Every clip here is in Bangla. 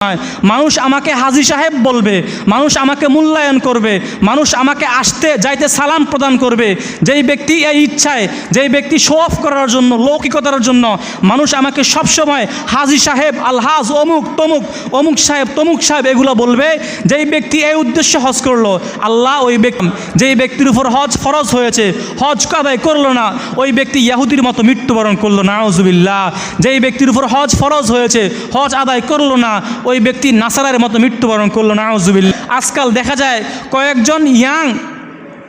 মানুষ আমাকে হাজী সাহেব বলবে, মানুষ আমাকে মূল্যায়ন করবে, মানুষ আমাকে আসতে যাইতে সালাম প্রদান করবে। যেই ব্যক্তি এই ইচ্ছায়, যেই ব্যক্তি শো অফ করার জন্য, লৌকিকতার জন্য মানুষ আমাকে সবসময় হাজী সাহেব, আলহাজ, অমুক তমুক, অমুক সাহেব তমুক সাহেব এগুলো বলবে, যেই ব্যক্তি এই উদ্দেশ্যে হজ করলো, আল্লাহ ওই ব্যক্তি, যেই ব্যক্তির উপর হজ ফরজ হয়েছে হজ আদায় করলো না, ওই ব্যক্তি ইহুদির মতো মৃত্যুবরণ করলো, নাউজুবিল্লাহ। যেই ব্যক্তির উপর হজ ফরজ হয়েছে হজ আদায় করলো না, ওই ব্যক্তি নাসারার মতো মৃত্যুবরণ করলো, নাউজুবিল্লাহ। আজকাল দেখা যায় কয়েকজন ইয়াং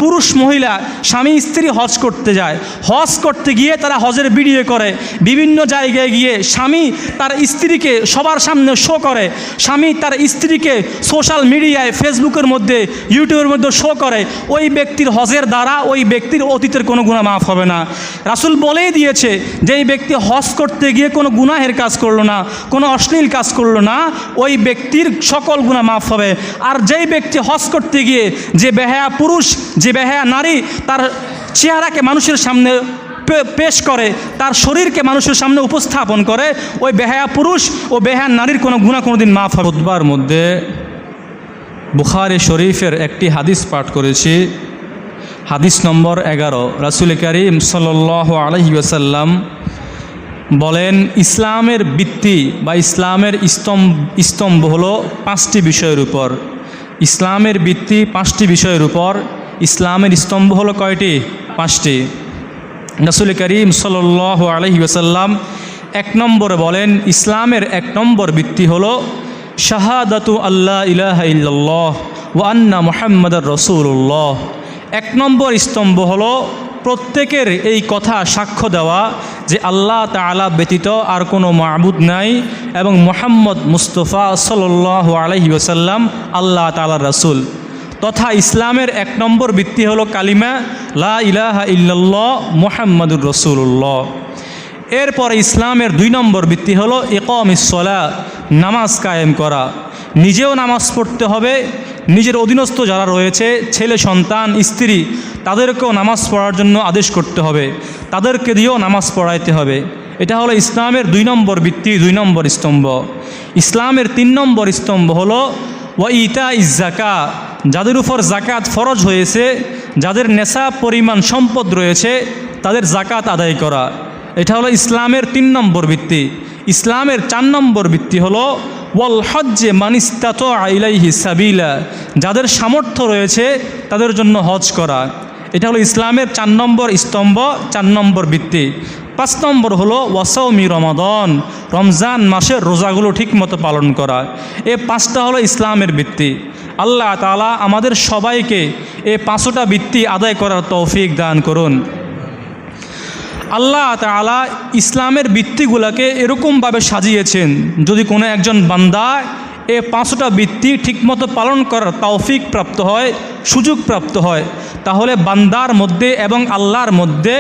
পুরুষ মহিলা স্বামী স্ত্রী হজ করতে যায়, হজ করতে গিয়ে তারা হজের ভিডিও করে, বিভিন্ন জায়গায় গিয়ে স্বামী তার স্ত্রীকে সবার সামনে শো করে, স্বামী তার স্ত্রীকে সোশ্যাল মিডিয়ায়, ফেসবুকের মধ্যে, ইউটিউবের মধ্যে শো করে। ওই ব্যক্তির হজের দ্বারা ওই ব্যক্তির অতীতের কোনো গুনাহ মাফ হবে না। রাসূল বলেই দিয়েছে যে এই ব্যক্তি হজ করতে গিয়ে কোনো গুনাহের কাজ করলো না, কোনো অশ্লীল কাজ করলো না, ওই ব্যক্তির সকল গুনাহ মাফ হবে। আর যেই ব্যক্তি হজ করতে গিয়ে যে বেহায়া পুরুষ, যে বেহায়া নারী তার চেহারাকে মানুষের সামনে পেশ করে, তার শরীরকে মানুষের সামনে উপস্থাপন করে, ওই বেহায়া পুরুষ ও বেহায়া নারীর কোনো গুনাহ কোনোদিন মাফ হবে। খুতবার মধ্যে বুখারী শরীফের একটি হাদিস পাঠ করেছি, হাদিস নম্বর 11। রাসূল করিম সাল্লাল্লাহু আলাইহি ওয়াসাল্লাম বলেন, ইসলামের ভিত্তি বা ইসলামের স্তম্ভ হলো 5টি বিষয়ের উপর। ইসলামের ভিত্তি 5টি বিষয়ের উপর, ইসলামের স্তম্ভ হলো কয়টি? 5টি। রাসূল করিম সাল্লাল্লাহু আলাইহি ওয়াসাল্লাম 1 নম্বরে বলেন, ইসলামের 1 নম্বর ভিত্তি হলো শাহাদাতু আল্লাহ ইলাহা ইল্লাল্লাহ ওয়া আন্না মুহাম্মাদার রাসূলুল্লাহ। 1 নম্বর স্তম্ভ হলো প্রত্যেকের এই কথা সাক্ষ্য দেওয়া যে আল্লাহ তাআলা ব্যতীত আর কোনো মাবুদ নাই এবং মুহাম্মদ মুস্তাফা সাল্লাল্লাহু আলাইহি ওয়াসাল্লাম আল্লাহ তাআলার রাসূল। তথা ইসলামের 1 নম্বর ভিত্তি হলো কালিমা লা ইলাহা ইল্লাল্লাহ মুহাম্মাদুর রাসূলুল্লাহ। এরপরে ইসলামের 2 নম্বর ভিত্তি হলো ইকামিস সালাহ, নামাজ কায়েম করা। নিজেও নামাজ পড়তে হবে, নিজের অধীনস্থ যারা রয়েছে ছেলে সন্তান স্ত্রী তাদেরকেও নামাজ পড়ার জন্য আদেশ করতে হবে, তাদেরকে দিয়েও নামাজ পড়াইতে হবে। এটা হলো ইসলামের 2 নম্বর ভিত্তি, 2 নম্বর স্তম্ভ। ইসলামের 3 নম্বর স্তম্ভ হলো ওয়া ইতা ইজ যাকা, যাদের উপর জাকাত ফরজ হয়েছে, যাদের নেশাব পরিমাণ সম্পদ রয়েছে তাদের জাকাত আদায় করা। এটা হলো ইসলামের 3 নম্বর ভিত্তি। ইসলামের 4 নম্বর ভিত্তি হলো ওয়াল হজ্জে মান ইসতাতা ইলাইহি সাবিলা, যাদের সামর্থ্য রয়েছে তাদের জন্য হজ করা। এটা হলো ইসলামের 4 নম্বর স্তম্ভ, 4 নম্বর ভিত্তি। 5 নম্বর হলো ওয়াসাউমি রমাদান, রমজান মাসের রোজাগুলো ঠিকমতো পালন করা। এই 5টা হলো ইসলামের ভিত্তি। আল্লাহ তাআলা আমাদের সবাইকে এই 5টা ভিত্তি আদায় করার তৌফিক দান করুন। আল্লাহ তাআলা ইসলামের ভিত্তিগুলোকে এরকমভাবে সাজিয়েছেন, যদি কোনো একজন বান্দা এই 5টা ভিত্তি ঠিকমতো পালন করার তৌফিক প্রাপ্ত হয়, সুযোগ প্রাপ্ত হয়, তাহলে বান্দার মধ্যে এবং আল্লাহর মধ্যে,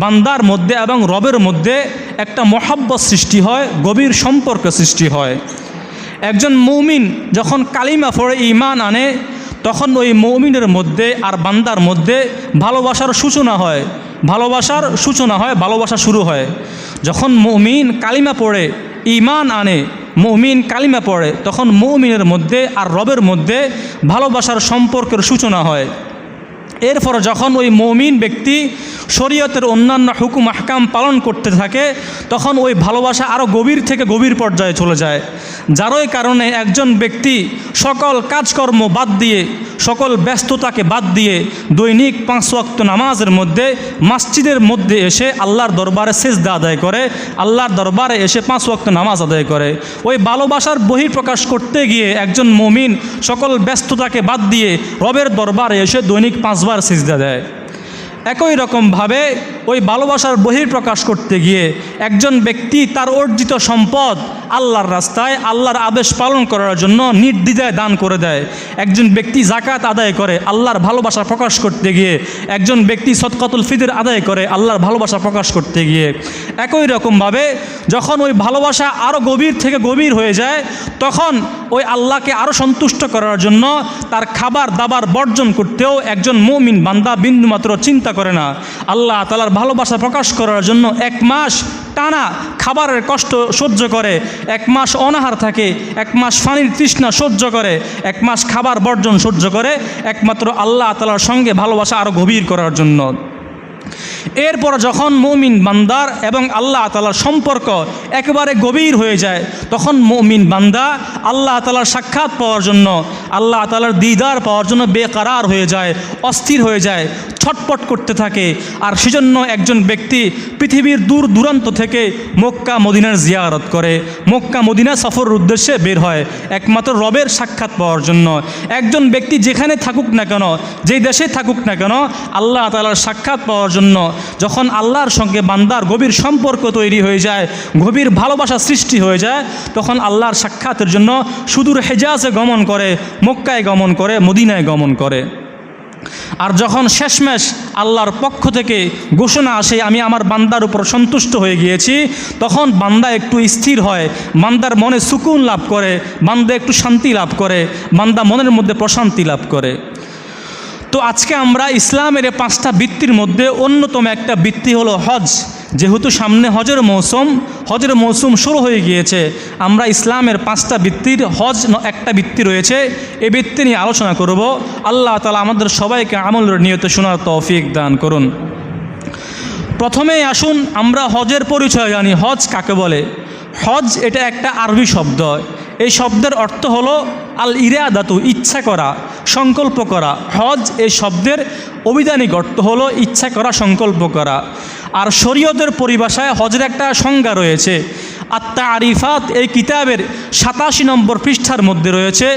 বান্দার মধ্যে এবং রবের মধ্যে একটা মহব্বত সৃষ্টি হয়, গভীর সম্পর্ক সৃষ্টি হয়। একজন মুমিন যখন কালিমা পড়ে ঈমান আনে, তখন ওই মুমিনের মধ্যে আর বান্দার মধ্যে ভালোবাসার সূচনা হয়, ভালোবাসার সূচনা হয়, ভালোবাসা শুরু হয়। যখন মুমিন কালিমা পড়ে ঈমান আনে, মুমিন কালিমা পড়ে, তখন মুমিনের মধ্যে আর রবের মধ্যে ভালোবাসার সম্পর্কের সূচনা হয়। এরপর যখন ওই মুমিন ব্যক্তি শরীয়তের অন্যান্য হুকুম আহকাম পালন করতে থাকে, তখন ওই ভালোবাসা আরও গভীর থেকে গভীর পর্যায়ে চলে যায়। যারই কারণে একজন ব্যক্তি সকল কাজকর্ম বাদ দিয়ে, সকল ব্যস্ততাকে বাদ দিয়ে দৈনিক 5 ওয়াক্ত নামাজের মধ্যে মসজিদের মধ্যে এসে আল্লাহর দরবারে সেজদা আদায় করে, আল্লাহর দরবারে এসে 5 ওয়াক্ত নামাজ আদায় করে। ওই ভালোবাসার বহিঃপ্রকাশ করতে গিয়ে একজন মুমিন সকল ব্যস্ততাকে বাদ দিয়ে রবের দরবারে এসে দৈনিক 5 বার সিজদা দেয়। একই রকমভাবে ওই ভালোবাসার বহিঃপ্রকাশ করতে গিয়ে একজন ব্যক্তি তার অর্জিত সম্পদ আল্লাহর রাস্তায় আল্লাহর আদেশ পালন করার জন্য নির্দ্বিধায় দান করে দেয়। একজন ব্যক্তি যাকাত আদায় করে আল্লাহর ভালোবাসা প্রকাশ করতে গিয়ে, একজন ব্যক্তি সদকাতুল ফিতর আদায় করে আল্লাহর ভালোবাসা প্রকাশ করতে গিয়ে। একই রকমভাবে যখন ওই ভালোবাসা আরও গভীর থেকে গভীর হয়ে যায়, তখন ওই আল্লাহকে আরও সন্তুষ্ট করার জন্য তার খাবার দাবার বর্জন করতেও একজন মুমিন বান্দা বিন্দুমাত্র চিন্তা করে না। আল্লাহ তাআলার ভালোবাসা প্রকাশ করার জন্য 1 মাস টানা খাবারের কষ্ট সহ্য করে, 1 মাস অনাহার থাকে, 1 মাস পানির তৃষ্ণা সহ্য করে, 1 মাস খাবার বর্জন সহ্য করে, একমাত্র আল্লাহ তাআলার সঙ্গে ভালোবাসা আরও গভীর করার জন্য। এরপর যখন মুমিন বান্দার এবং আল্লাহ তাআলার সম্পর্ক একেবারে গভীর হয়ে যায়, তখন মুমিন বান্দা আল্লাহ তাআলার সাক্ষাৎ পাওয়ার জন্য, আল্লাহ তাআলার দিদার পাওয়ার জন্য বেকরার হয়ে যায়, অস্থির হয়ে যায়, ছটপট করতে থাকে। আর সেজন্য একজন ব্যক্তি পৃথিবীর দূর দূরান্ত থেকে মক্কা মদিনার জিয়ারত করে, মক্কা মদিনা সফরের উদ্দেশ্যে বের হয় একমাত্র রবের সাক্ষাৎ পাওয়ার জন্য। একজন ব্যক্তি যেখানে থাকুক না কেন, যেই দেশে থাকুক না কেন, আল্লাহ তাআলার সাক্ষাৎ পাওয়ার জন্য যখন আল্লাহর সঙ্গে বান্দার গভীর সম্পর্ক তৈরি হয়ে যায়, গভীর ভালোবাসা সৃষ্টি হয়ে যায়, তখন আল্লাহর সাক্ষাতের জন্য সুদূর হেজাজে গমন করে, মক্কায় গমন করে, মদিনায় গমন করে। আর যখন শেষমেশ আল্লাহর পক্ষ থেকে ঘোষণা আসে আমি আমার বান্দার উপর সন্তুষ্ট হয়ে গিয়েছি, তখন বান্দা একটু স্থির হয়, বান্দার মনে সুকুন লাভ করে, বান্দা একটু শান্তি লাভ করে, বান্দা মনের মধ্যে প্রশান্তি লাভ করে। তো আজকে আমরা ইসলামের 5টা বৃত্তির মধ্যে অন্যতম একটা বৃত্তি হলো হজ। যেহেতু সামনে হজের মৌসুম শুরু হয়ে গিয়েছে, আমরা ইসলামের 5টা বৃত্তির হজ একটা বৃত্তি রয়েছে, এই বৃত্তি নিয়ে আলোচনা করব। আল্লাহ তাআলা আমাদের সবাইকে আমলের নিয়তে শোনার তৌফিক দান করুন। প্রথমেই আসুন আমরা হজের পরিচয় জানি। হজ কাকে বলে? হজ এটা একটা আরবি শব্দ। এই শব্দের অর্থ হলো আল ইরাদাতু, ইচ্ছা করা, সংকল্প করা। হজ এই শব্দের অভিধানিক অর্থ হলো ইচ্ছা করা, সংকল্প করা। আর শরীয়তের পরিভাষায় হজের একটা সংজ্ঞা রয়েছে। আত-তারিফাত এই কিতাবের 87 নম্বর পৃষ্ঠার মধ্যে রয়েছে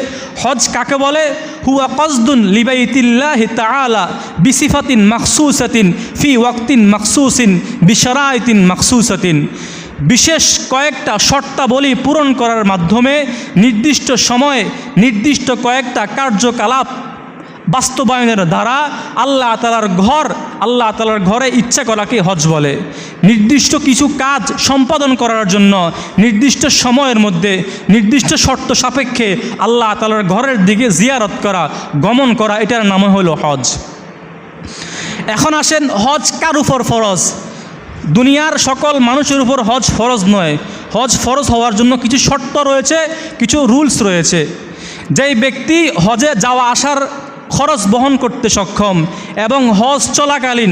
হজ কাকে বলে। হুয়া কসদুন লিবাইতিল্লাহি তাআলা বিসিফাতিন মাখসুসাতিন ফি ওয়াক্তিন মাখসুসিন বিশরাইতিন মাখসুসাতিন। বিশেষ কয়েকটা শর্তাবলী পূরণ করার মাধ্যমে নির্দিষ্ট সময়ে নির্দিষ্ট কয়েকটা কার্যকলাপ বাস্তবায়নের দ্বারা আল্লাহ তাআলার ঘরে ইচ্ছা করাকে হজ বলে। নির্দিষ্ট কিছু কাজ সম্পাদন করার জন্য নির্দিষ্ট সময়ের মধ্যে নির্দিষ্ট শর্ত সাপেক্ষে আল্লাহ তাআলার ঘরের দিকে জিয়ারত করা, গমন করা, এটার নাম হলো হজ। এখন আসেন হজ কার উপর ফরজ? দুনিয়ার সকল মানুষের উপর হজ ফরজ নয়। হজ ফরজ হওয়ার জন্য কিছু শর্ত রয়েছে, কিছু রুলস রয়েছে। যেই ব্যক্তি হজে যাওয়া আসার খরচ বহন করতে সক্ষম এবং হজ চলাকালীন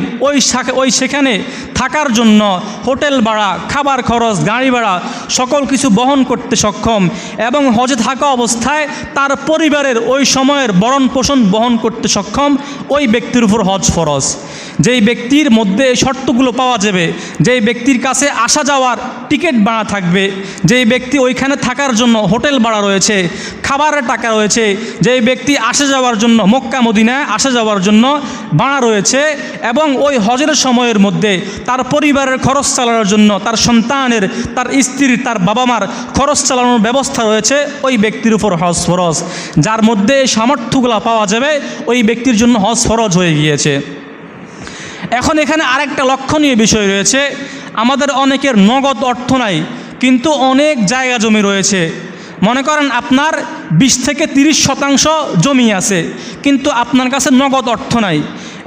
সেখানে থাকার জন্য হোটেল ভাড়া, খাবার খরচ, গাড়ি ভাড়া সকল কিছু বহন করতে সক্ষম এবং হজে থাকা অবস্থায় তার পরিবারের ওই সময়ের ভরণ পোষণ বহন করতে সক্ষম, ওই ব্যক্তির উপর হজ ফরজ। যেই ব্যক্তির মধ্যে এই শর্তগুলো পাওয়া যাবে, যেই ব্যক্তির কাছে আসা যাওয়ার টিকিট ভাড়া থাকবে, যেই ব্যক্তি ওইখানে থাকার জন্য হোটেল ভাড়া রয়েছে, খাবারের টাকা রয়েছে, যেই ব্যক্তি আসা যাওয়ার জন্য মক্কা মদিনায় আসা যাওয়ার জন্য ভাড়া রয়েছে এবং ওই হজের সময়ের মধ্যে তার পরিবারের খরচ চালানোর জন্য, তার সন্তানের, তার স্ত্রীর, তার বাবা মার খরচ চালানোর ব্যবস্থা রয়েছে, ওই ব্যক্তির উপর হজ ফরজ। যার মধ্যে এই সামর্থ্যগুলো পাওয়া যাবে ওই ব্যক্তির জন্য হজ ফরজ হয়ে গিয়েছে। এখন এখানে আরেকটা লক্ষণীয় বিষয় রয়েছে। আমাদের অনেকের নগদ অর্থ নাই, কিন্তু অনেক জায়গা জমি রয়েছে। মনে করেন আপনার 20 থেকে 30% জমি আছে, কিন্তু আপনার কাছে নগদ অর্থ নাই।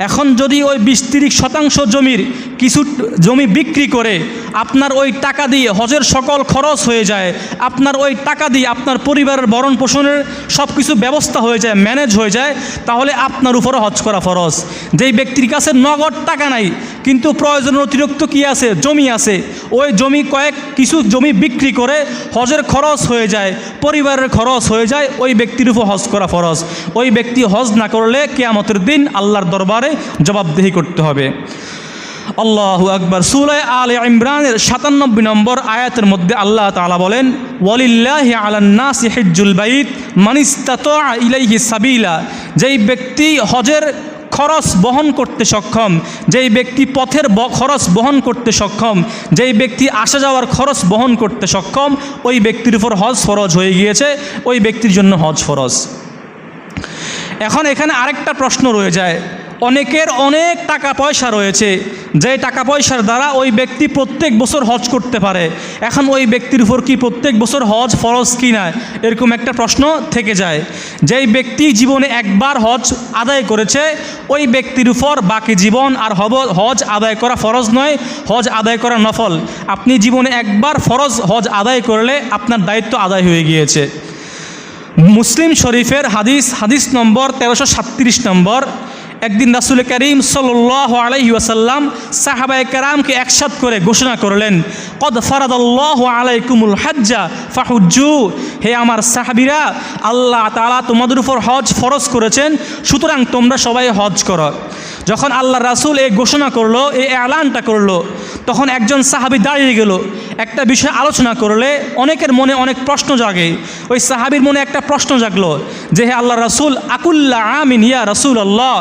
এখন যদি ওই 20-30% জমির কিছু জমি বিক্রি করে আপনার ওই টাকা দিয়ে হজের সকল খরচ হয়ে যায়, আপনার ওই টাকা দিয়ে আপনার পরিবারের ভরণ পোষণের সব কিছু ব্যবস্থা হয়ে যায়, ম্যানেজ হয়ে যায়, তাহলে আপনার উপরে হজ করা ফরজ। যেই ব্যক্তির কাছে নগদ টাকা নাই কিন্তু প্রয়োজনের অতিরিক্ত কি আছে, জমি আছে, ওই কিছু জমি বিক্রি করে হজের খরচ হয়ে যায়, পরিবারের খরচ হয়ে যায়, ওই ব্যক্তির উপর হজ করা ফরজ। ওই ব্যক্তি হজ না করলে কিয়ামতের দিন আল্লাহর দরবারে জবাবদিহি করতে হবে। আল্লাহু আকবার। সূরা আলে ইমরানের 97 নম্বর আয়াতের মধ্যে আল্লাহ তাআলা বলেন, ওয়ালিল্লাহি আলান নাসি হিজ্জুল বাইত মান ইসতাতা ইলাইহি সাবিলা। যেই ব্যক্তি হজের খরচ বহন করতে সক্ষম, যেই ব্যক্তি পথের খরচ বহন করতে সক্ষম, যেই ব্যক্তি আসা যাওয়ার খরচ বহন করতে সক্ষম, ওই ব্যক্তির উপর হজ ফরজ হয়ে গিয়েছে, ওই ব্যক্তির জন্য হজ ফরজ। এখন এখানে আরেকটা প্রশ্ন রয়ে যায়, অনেকের অনেক টাকা পয়সা রয়েছে, যে টাকা পয়সার দ্বারা ওই ব্যক্তি প্রত্যেক বছর হজ করতে পারে। এখন ওই ব্যক্তির উপর কি প্রত্যেক বছর হজ ফরজ কি না, এরকম একটা প্রশ্ন থেকে যায়। যেই ব্যক্তি জীবনে একবার হজ আদায় করেছে ওই ব্যক্তির উপর বাকি জীবন আর হজ আদায় করা ফরজ নয়, হজ আদায় করা নফল। আপনি জীবনে একবার ফরজ হজ আদায় করলে আপনার দায়িত্ব আদায় হয়ে গিয়েছে। মুসলিম শরীফের হাদিস নম্বর 1337 নম্বর। একদিন রাসূল করিম সাল্লাল্লাহু আলাইহি ওয়াসাল্লাম সাহাবায়ে কেরামকে একসাথ করে ঘোষণা করলেন, কদ ফারাদাল্লাহু আলাইকুমুল হজ্জা ফাহুজ্জু। হে আমার সাহাবীরা, আল্লাহ তাআলা তোমাদের উপর হজ ফরজ করেছেন, সুতরাং তোমরা সবাই হজ করো। যখন আল্লাহ রাসূল এই ঘোষণা করলো, এই এলানটা করলো, তখন একজন সাহাবী দাঁড়িয়ে গেল। একটা বিষয় আলোচনা করলে অনেকের মনে অনেক প্রশ্ন জাগে। ওই সাহাবীর মনে একটা প্রশ্ন জাগলো যে, হে আল্লাহ রাসূল, আকুল্লা আমিন ইয়া রাসূলুল্লাহ,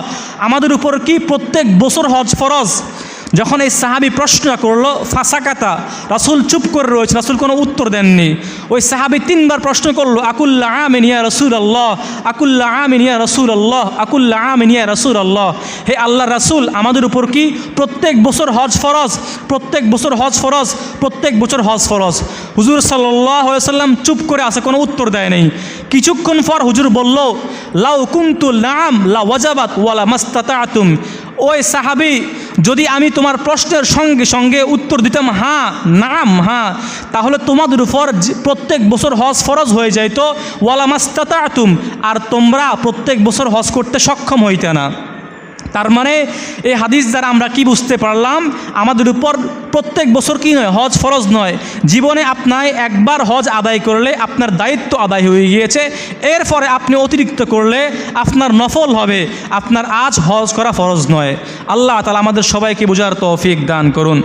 আমাদের উপর কি প্রত্যেক বছর হজ ফরজ? যখন এই সাহাবী প্রশ্ন করলো, ফাসাকাতা, রাসূল চুপ করে রয়েছে, রাসূল কোনো উত্তর দেননি। ওই সাহাবী 3 বার প্রশ্ন করলো, আকুল্লা আমিন ইয়া রাসূলুল্লাহ, আকুল্লা আমিন ইয়া রাসূলুল্লাহ, আকুল্লা আমিন ইয়া রাসূলুল্লাহ। হে আল্লাহ রাসূল, আমাদের উপর কি প্রত্যেক বছর হজ ফরজ? প্রত্যেক বছর হজ ফরজ, প্রত্যেক বছর হজ ফরজ। হুজুর সাল্লাল্লাহু আলাইহি ওয়াসাল্লাম চুপ করে আছে, কোনো উত্তর দেয় নাই। কিছুক্ষণ পর হুজুর বলল, লাউ কুনতু নাম লা ওয়াজাবাত ওয়ালা মাস্তাতাতুম। ওই সাহাবী, যদি আমি তোমার প্রশ্নের সঙ্গে সঙ্গে উত্তর দিতাম হ্যাঁ, নাম, হ্যাঁ, তাহলে তোমাদের উপর প্রত্যেক বছর হজ ফরজ হয়ে যাইত, ওয়ালা মাস্তাতাতুম, আর তোমরা প্রত্যেক বছর হজ করতে সক্ষম হইতে না। তার মানে এই হাদিস দ্বারা আমরা কি বুঝতে পারলাম? আমাদের উপর প্রত্যেক বছর কি নয়, হজ ফরজ নয়। জীবনে আপনার একবার হজ আদায় করলে আপনার দায়িত্ব আদায় হয়ে গিয়েছে। এরপরে আপনি অতিরিক্ত করলে আপনার নফল হবে, আপনার আজ হজ করা ফরজ নয়। আল্লাহ তাআলা আমাদের সবাইকে বোঝার তৌফিক দান করুন।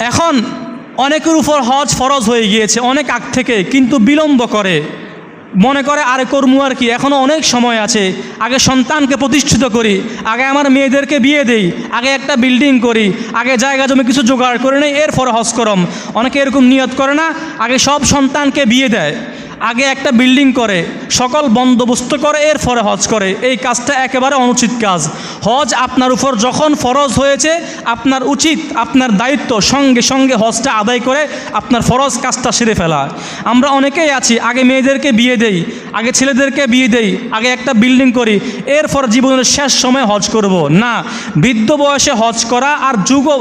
এখন অনেকের উপর হজ ফরজ হয়ে গিয়েছে অনেক আগ থেকে, কিন্তু বিলম্ব করে, মনে করে আরে করমু আর কি, এখনও অনেক সময় আছে, আগে সন্তানকে প্রতিষ্ঠিত করি, আগে আমার মেয়েদেরকে বিয়ে দেই, আগে একটা বিল্ডিং করি, আগে জায়গা জমি কিছু জোগাড় করে নেই, এরপরে হজ করম। অনেকে এরকম নিয়ত করে না, আগে সব সন্তানকে বিয়ে দেয়, আগে একটা বিল্ডিং করে, সকল বন্দোবস্ত করে, এরপরে হজ করে। এই কাজটা একেবারে অনুচিত কাজ। হজ আপনার উপর যখন ফরজ হয়েছে, আপনার উচিত, আপনার দায়িত্ব সঙ্গে সঙ্গে হজটা আদায় করে আপনার ফরজ কাজটা সেরে ফেলা। আমরা অনেকেই আছি, আগে মেয়েদেরকে বিয়ে দেই, আগে ছেলেদেরকে বিয়ে দেই, আগে একটা বিল্ডিং করি, এরপর জীবনের শেষ সময় হজ করব না। বৃদ্ধ বয়সে হজ করা আর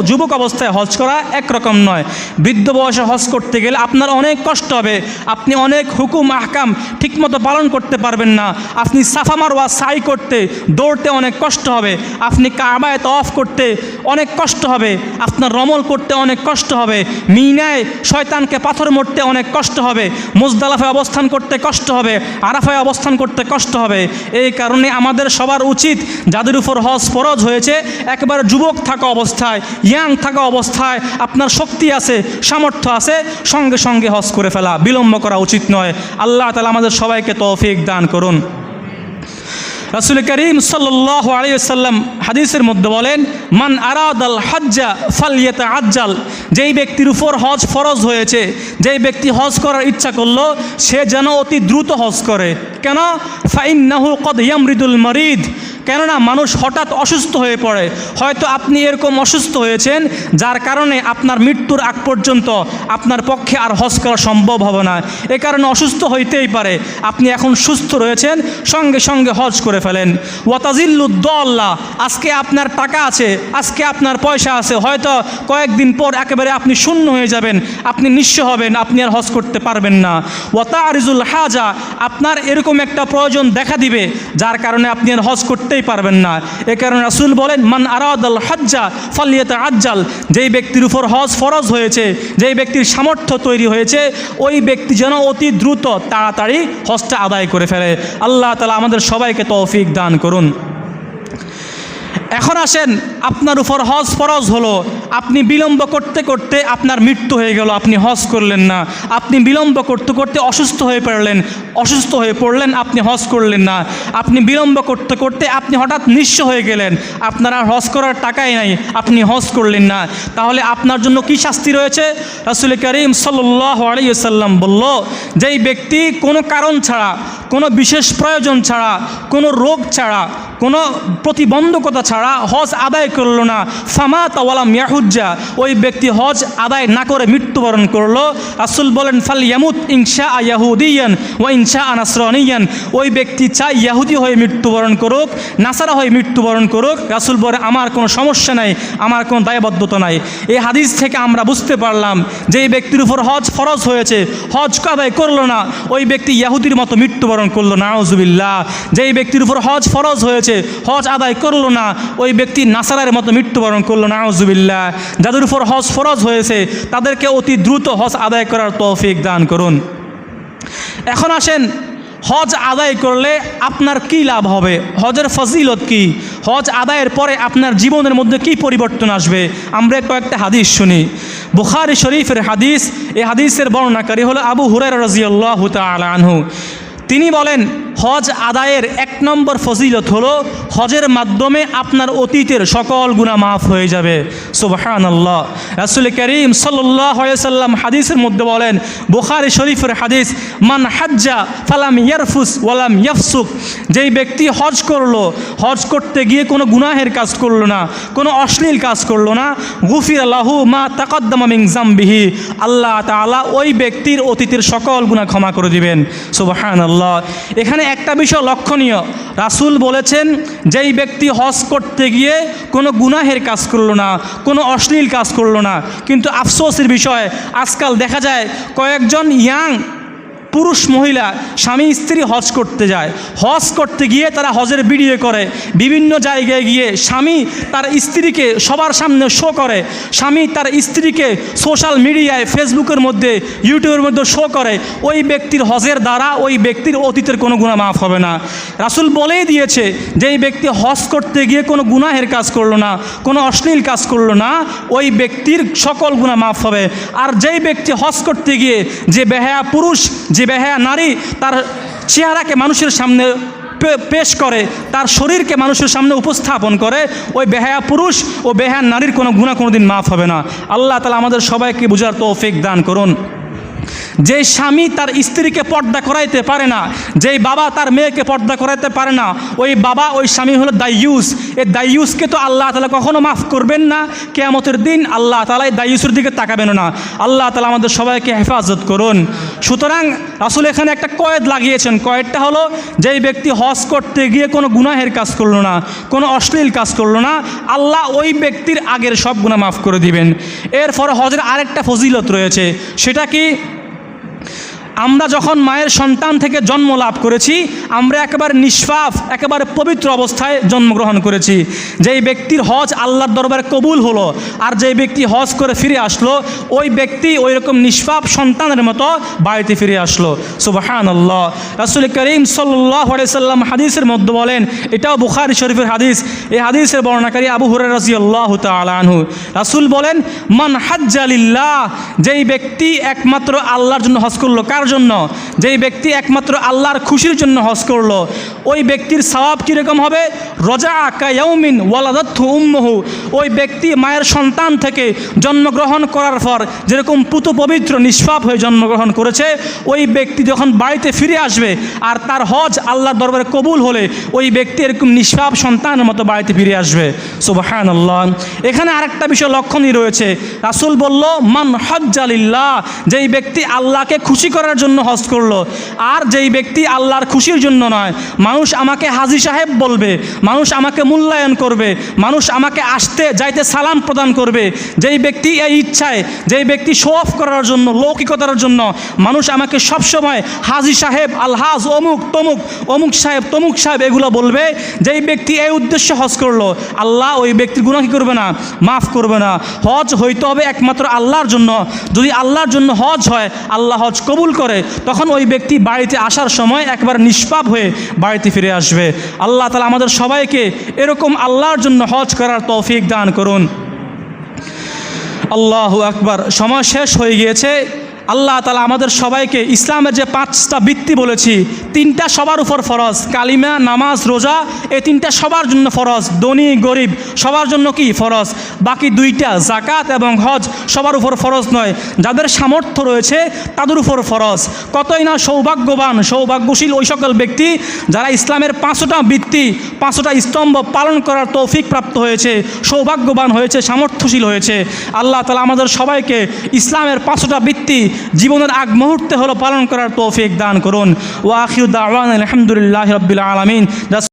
যুবক অবস্থায় হজ করা একরকম নয়। বৃদ্ধ বয়সে হজ করতে গেলে আপনার অনেক কষ্ট হবে, আপনি অনেক হুকুম আহকাম ঠিকমতো পালন করতে পারবেন না। আপনি সাফা মারওয়া সাই করতে, দৌড়তে অনেক কষ্ট হবে, আপনি কাবায় তওয়াফ করতে অনেক কষ্ট হবে, আপনার রমল করতে অনেক কষ্ট হবে, মিনায় শয়তানকে পাথর মারতে অনেক কষ্ট হবে, মুজদালিফায় অবস্থান করতে কষ্ট হবে, আরাফায় অবস্থান করতে কষ্ট হবে। এই কারণে আমাদের সবার উচিত, যাদের উপর হজ ফরজ হয়েছে, একেবারে যুবক থাকা অবস্থায়, ইয়াং থাকা অবস্থায়, আপনার শক্তি আছে, সামর্থ্য আছে, সঙ্গে সঙ্গে হজ করে ফেলা, বিলম্ব করা উচিত নয়। আল্লাহ তাআলা আমাদের সবাইকে তৌফিক দান করুন। রাসূল করিম সাল্লাল্লাহু আলাইহি ওয়াসাল্লাম হাদিসের মধ্যে বলেন, মান আরাদাল হজ্জা ফালইয়াতাআজ্জাল। যেই ব্যক্তির উপর হজ ফরজ হয়েছে, যেই ব্যক্তি হজ করার ইচ্ছা করলো, সে যেন অতি দ্রুত হজ করে। কেন? ফাইন্নাহু কদ ইয়ামরিদুল মারিদ। কেননা মানুষ হঠাৎ অসুস্থ হয়ে পড়ে। হয়তো আপনি এরকম অসুস্থ হয়েছেন যার কারণে আপনার মৃত্যুর আগ পর্যন্ত আপনার পক্ষে আর হজ করা সম্ভব হবে না। এ কারণে অসুস্থ হইতেই পারে, আপনি এখন সুস্থ রয়েছেন, সঙ্গে সঙ্গে হজ করে ফেলেন। ওয়াতাজিল্লুদ্দাল্লাহ, আজকে আপনার টাকা আছে, আজকে আপনার পয়সা আছে, হয়তো কয়েকদিন পর একেবারে আপনি শূন্য হয়ে যাবেন, আপনি নিঃস্ব হবেন, আপনি আর হজ করতে পারবেন না। ওয়াতারিজুল হাজা, আপনার এরকম একটা প্রয়োজন দেখা দিবে যার কারণে আপনি আর হজ করতেই পারবেন না। এ কারণে রাসূল বলেন, মান আরাদাল হজ্জা ফালইয়াতাআজ্জাল। যেই ব্যক্তির উপর হজ ফরজ হয়েছে, যেই ব্যক্তির সামর্থ্য তৈরি হয়েছে, ওই ব্যক্তি যেন অতি দ্রুত তাড়াতাড়ি হজটা আদায় করে ফেলে। আল্লাহ তাআলা আমাদের সবাইকে তৌফিক দান করুন। এখন আসেন, আপনার উপর হজ ফরজ হলো, আপনি বিলম্ব করতে করতে আপনার মৃত্যু হয়ে গেল, আপনি হজ করলেন না। আপনি বিলম্ব করতে করতে অসুস্থ হয়ে পড়লেন, আপনি হজ করলেন না। আপনি বিলম্ব করতে করতে আপনি হঠাৎ নিঃস্ব হয়ে গেলেন, আপনার আর হজ করার টাকাই নাই, আপনি হজ করলেন না। তাহলে আপনার জন্য কি শাস্তি রয়েছে? রাসূল করিম সাল্লাল্লাহু আলাইহি ওয়াসাল্লাম বলল, যেই ব্যক্তি কোনো কারণ ছাড়া, কোনো বিশেষ প্রয়োজন ছাড়া, কোনো রোগ ছাড়া, কোনো প্রতিবন্ধকতা ছাড়া হজ আদায় করল না, ফামাতা ওয়ালাম ইয়াহুজ্জা, ওই ব্যক্তি হজ আদায় না করে মৃত্যুবরণ করলো। রাসূল বলেন, ফাল ইয়ামুত ইনশা ইয়াহুদিয়ান ওয়া ইনশা নাসরানিয়ান, ওই ব্যক্তি চাই ইয়াহুদি হয়ে মৃত্যুবরণ করুক, নাসারা হয়ে মৃত্যুবরণ করুক। রাসূল বলে, আমার কোনো সমস্যা নাই, আমার কোনো দায়বদ্ধতা নাই। এই হাদিস থেকে আমরা বুঝতে পারলাম যে এই ব্যক্তির উপর হজ ফরজ হয়েছে, হজ আদায় করলো না, ওই ব্যক্তি ইয়াহুদির মতো মৃত্যুবরণ করলো, নাউজুবিল্লাহ। যেই ব্যক্তির উপর হজ ফরজ হয়েছে, হজ আদায় করলো না, ওই ব্যক্তি নাসারার মতো মৃত্যুবরণ করলো, নাউজুবিল্লাহ। যাদের উপর হজ ফরজ হয়েছে তাদেরকে অতি দ্রুত হজ আদায় করার তৌফিক দান করুন। এখন আসেন, হজ আদায় করলে আপনার কি লাভ হবে, হজের ফজিলত কি, হজ আদায়ের পরে আপনার জীবনের মধ্যে কি পরিবর্তন আসবে, আমরা কয়েকটা হাদিস শুনি। বুখারী শরীফের হাদিস, এই হাদিসের বর্ণনাকারী হলো আবু হুরায়রা রাদিয়াল্লাহু তাআলা আনহু। তিনি বলেন, হজ আদায়ের 1 নম্বর ফজিলত হলো হজের মাধ্যমে আপনার অতীতের সকল গুনাহ মাফ হয়ে যাবে। সুবহানাল্লাহ। রাসূল করিম সাল্লাল্লাহু আলাইহি ওয়াসাল্লাম হাদিসের মধ্যে বলেন, বুখারী শরীফের হাদিস, মান হাজ্জা ফালাম ইয়ারফুস ওয়ালাম ইয়াফসুক, যেই ব্যক্তি হজ করলো, হজ করতে গিয়ে কোনো গুনাহের কাজ করলো না, কোনো অশ্লীল কাজ করলো না, গুফিরা লাহু মা তাকাদ্দামা মিন যামবিহি, আল্লাহ তাআলা ওই ব্যক্তির অতীতের সকল গুনাহ ক্ষমা করে দিবেন। সুবহানাল্লাহ। এখানে একটা বিষয় লক্ষণীয়, রাসূল বলেছেন যেই ব্যক্তি হজ করতে গিয়ে কোনো গুনাহের কাজ করলো না, কোনো অশ্লীল কাজ করলো না। কিন্তু আফসোসের বিষয়, আজকাল দেখা যায় কয়েকজন ইয়াং পুরুষ মহিলা স্বামী স্ত্রী হজ করতে যায়, হজ করতে গিয়ে তারা হজের ভিডিও করে, বিভিন্ন জায়গায় গিয়ে স্বামী তার স্ত্রীকে সবার সামনে শো করে, স্বামী তার স্ত্রীকে সোশ্যাল মিডিয়ায় ফেসবুকের মধ্যে ইউটিউবের মধ্যে শো করে। ওই ব্যক্তির হজের দ্বারা ওই ব্যক্তির অতীতের কোনো গুনাহ মাফ হবে না। রাসূল বলেই দিয়েছে যে এই ব্যক্তি হজ করতে গিয়ে কোনো গুনাহের কাজ করলো না, কোনো অশ্লীল কাজ করলো না, ওই ব্যক্তির সকল গুনাহ মাফ হবে। আর যেই ব্যক্তি হজ করতে গিয়ে যে বেহায়া পুরুষ, যে বেহায়া নারী তার চেহারাকে মানুষের সামনে পেশ করে, তার শরীরকে মানুষের সামনে উপস্থাপন করে, ওই বেহায়া পুরুষ ও বেহায়া নারীর কোনো গুনাহ কোনোদিন মাফ হবে না। আল্লাহ তাআলা আমাদের সবাইকে বুঝার তৌফিক দান করুন। যে স্বামী তার স্ত্রীকে পর্দা করাইতে পারে না, যেই বাবা তার মেয়েকে পর্দা করাইতে পারে না, ওই বাবা ওই স্বামী হলো দাইয়ুস। এই দাইয়ুসকে তো আল্লাহ তাআলা কখনো মাফ করবেন না, কিয়ামতের দিন আল্লাহ তাআলা এই দাইয়ুসের দিকে তাকাবেন না। আল্লাহ তাআলা আমাদের সবাইকে হেফাজত করুন। সুতরাং রাসূল এখানে একটা কয়েদ লাগিয়েছেন, কয়েদটা হলো যেই ব্যক্তি হজ করতে গিয়ে কোনো গুনাহের কাজ করলো না, কোনো অশ্লীল কাজ করলো না, আল্লাহ ওই ব্যক্তির আগের সব গুনাহ মাফ করে দিবেন। এরপর হজের আরেকটা ফজিলত রয়েছে, সেটা কি, আমরা যখন মায়ের সন্তান থেকে জন্ম লাভ করেছি, আমরা একেবারে নিষ্পাপ, একেবারে পবিত্র অবস্থায় জন্মগ্রহণ করেছি। যেই ব্যক্তির হজ আল্লাহর দরবারে কবুল হলো, আর যেই ব্যক্তি হজ করে ফিরে আসলো, ওই ব্যক্তি ওই রকম নিষ্পাপ সন্তানের মতো বাড়িতে ফিরে আসলো। সুবহানাল্লাহ। রাসূল করিম সাল্লাল্লাহু আলাইহি ওয়াসাল্লাম হাদিসের মধ্যে বলেন, এটাও বুখারী শরীফের হাদিস, এই হাদিসের বর্ণনাকারী আবু হুরায়রা রাদিয়াল্লাহু তাআলা আনহু। রাসূল বলেন, মান হাজ্জা লিল্লাহ, যেই ব্যক্তি একমাত্র আল্লাহর জন্য হজ করলো, জন্য, যেই ব্যক্তি একমাত্র আল্লাহর খুশির জন্য হজ করলো, ওই ব্যক্তির সওয়াব কিরকম হবে, রজাআ কায়াউমিন ওয়ালাদাতহু উম্মুহু, ওই ব্যক্তি মায়ের সন্তান থেকে জন্মগ্রহণ করার পর যেরকম পুত পবিত্র নিষ্পাপ হয়ে জন্মগ্রহণ করেছে, ওই ব্যক্তি যখন বাড়িতে ফিরে আসবে আর তার হজ আল্লাহর দরবারে কবুল হলে, ওই ব্যক্তি এরকম নিষ্পাপ সন্তানের মতো বাড়িতে ফিরে আসবে। সুবহানাল্লাহ। এখানে আরেকটা বিষয় লক্ষণীয় রয়েছে, রাসূল বলল, মান হাজ্জা লিল্লাহ, যেই ব্যক্তি আল্লাহকে খুশি করার জন্য হজ করলো, আর যেই ব্যক্তি আল্লাহর খুশির জন্য নয়, মানুষ আমাকে হাজী সাহেব বলবে, মানুষ আমাকে মূল্যায়ন করবে, মানুষ আমাকে আসতে যাইতে সালাম প্রদান করবে, যেই ব্যক্তি এই ইচ্ছায়, যেই ব্যক্তি শো অফ করার জন্য, লৌকিকতার জন্য মানুষ আমাকে সবসময় হাজী সাহেব, আলহাজ, অমুক তমুক, অমুক সাহেব তমুক সাহেব এগুলো বলবে, যেই ব্যক্তি এই উদ্দেশ্যে হজ করলো, আল্লাহ ওই ব্যক্তির গুনাহ কি করবে না, মাফ করবে না। হজ হইতে হবে একমাত্র আল্লাহর জন্য। যদি আল্লাহর জন্য হজ হয়, আল্লাহ হজ কবুল করে, তখন ওই ব্যক্তি বাড়িতে আসার সময় একবার নিষ্পাপ হয়ে বাড়িতে ফিরে আসবে। আল্লাহ তাআলা আমাদের সবাইকে এরকম আল্লাহর জন্য হজ করার তৌফিক দান করুন। আল্লাহু আকবার। সময় শেষ হয়ে গিয়েছে। আল্লাহ তাআলা আমাদের সবাইকে ইসলামের যে 5টা বৃত্তি বলেছি, 3টা সবার উপর ফরজ, কালিমা, নামাজ, রোজা, এই 3টা সবার জন্য ফরজ, ধনী গরিব সবার জন্য কি ফরজ। বাকি 2টা যাকাত এবং হজ সবার উপর ফরজ নয়, যাদের সামর্থ্য রয়েছে তাদের উপর ফরজ। কতই না সৌভাগ্যবান, সৌভাগ্যশীল ওই সকল ব্যক্তি যারা ইসলামের 5টা বৃত্তি, 5টা স্তম্ভ পালন করার তৌফিক প্রাপ্ত হয়েছে, সৌভাগ্যবান হয়েছে, সামর্থ্যশীল হয়েছে। আল্লাহ তাআলা আমাদের সবাইকে ইসলামের 5টা বৃত্তি জীবনের আগ মুহূর্তে হলো পালন করার তৌফিক দান করুন। ওয়া আখিরু দাওয়ানা আলহামদুলিল্লাহি রাব্বিল আলামিন।